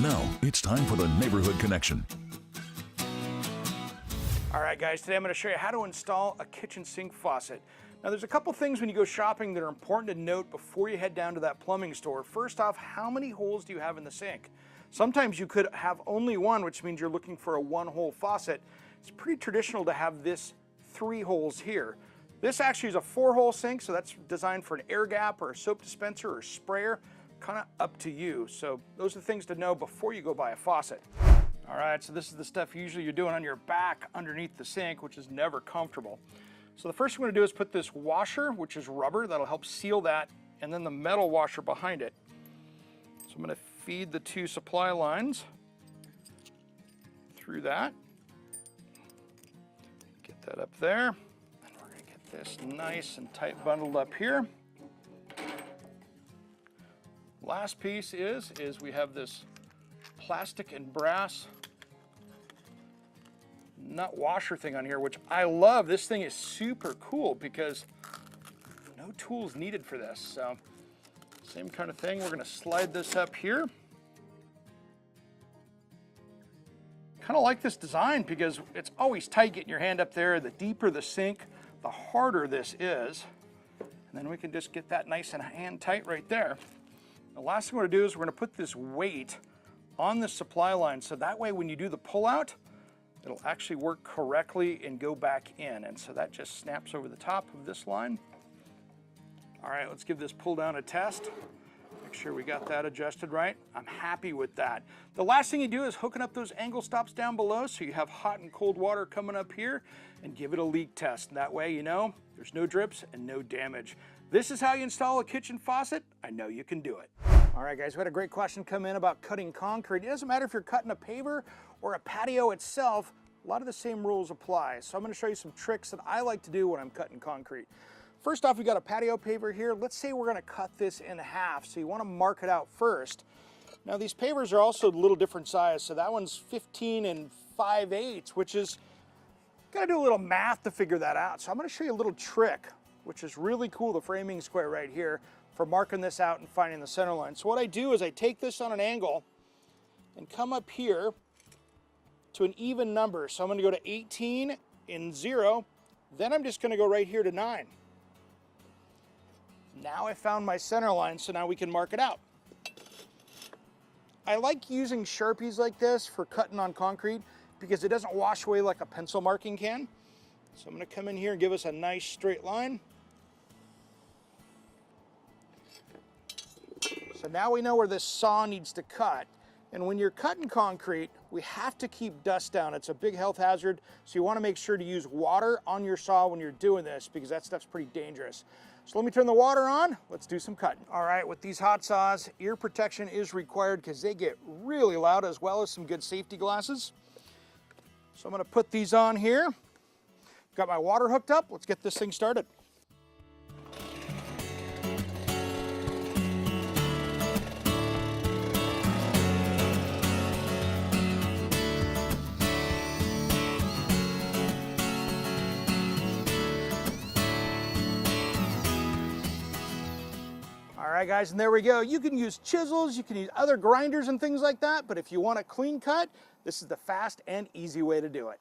Now, it's time for the Neighborhood Connection. All right, guys, today I'm going to show you how to install a kitchen sink faucet. Now, there's a couple things when you go shopping that are important to note before you head down to that plumbing store. First off, how many holes do you have in the sink? Sometimes you could have only one, which means you're looking for a one-hole faucet. It's pretty traditional to have this 3 holes here. This actually is a 4-hole sink, so that's designed for an air gap or a soap dispenser or a sprayer. Kind of up to you. So those are the things to know before you go buy a faucet. All right, so this is the stuff usually you're doing on your back underneath the sink, which is never comfortable. So the first thing we're going to do is put this washer, which is rubber, that'll help seal that, and then the metal washer behind it. So I'm going to feed the 2 supply lines through that. Get that up there. And we're going to get this nice and tight bundled up here. Last piece is we have this plastic and brass nut washer thing on here, which I love. This thing is super cool because no tools needed for this. So same kind of thing. We're going to slide this up here. Kind of like this design because it's always tight getting your hand up there. The deeper the sink, the harder this is. And then we can just get that nice and hand tight right there. The last thing we're going to do is we're going to put this weight on the supply line, so that way when you do the pull-out, it'll actually work correctly and go back in. And so that just snaps over the top of this line. All right, let's give this pull down a test. Make sure we got that adjusted right. I'm happy with that. The last thing you do is hooking up those angle stops down below so you have hot and cold water coming up here, and give it a leak test. That way you know there's no drips and no damage. This is how you install a kitchen faucet. I know you can do it. All right, guys, we had a great question come in about cutting concrete. It doesn't matter if you're cutting a paver or a patio itself, a lot of the same rules apply. So I'm going to show you some tricks that I like to do when I'm cutting concrete. First off, we got a patio paver here. Let's say we're going to cut this in half, so you want to mark it out first. Now, these pavers are also a little different size, so that one's 15 5/8, which is, got to do a little math to figure that out. So I'm going to show you a little trick, which is really cool, the framing square right here, for marking this out and finding the center line. So what I do is I take this on an angle and come up here to an even number. So I'm going to go to 18 and 0. Then I'm just going to go right here to 9. Now I found my center line, so now we can mark it out. I like using Sharpies like this for cutting on concrete because it doesn't wash away like a pencil marking can. So I'm going to come in here and give us a nice straight line. So now we know where this saw needs to cut. And when you're cutting concrete, we have to keep dust down. It's a big health hazard, so you want to make sure to use water on your saw when you're doing this because that stuff's pretty dangerous. So let me turn the water on. Let's do some cutting. All right, with these hot saws, ear protection is required because they get really loud, as well as some good safety glasses. So I'm going to put these on here. Got my water hooked up. Let's get this thing started. All right, guys, and there we go. You can use chisels, you can use other grinders and things like that, but if you want a clean cut, this is the fast and easy way to do it.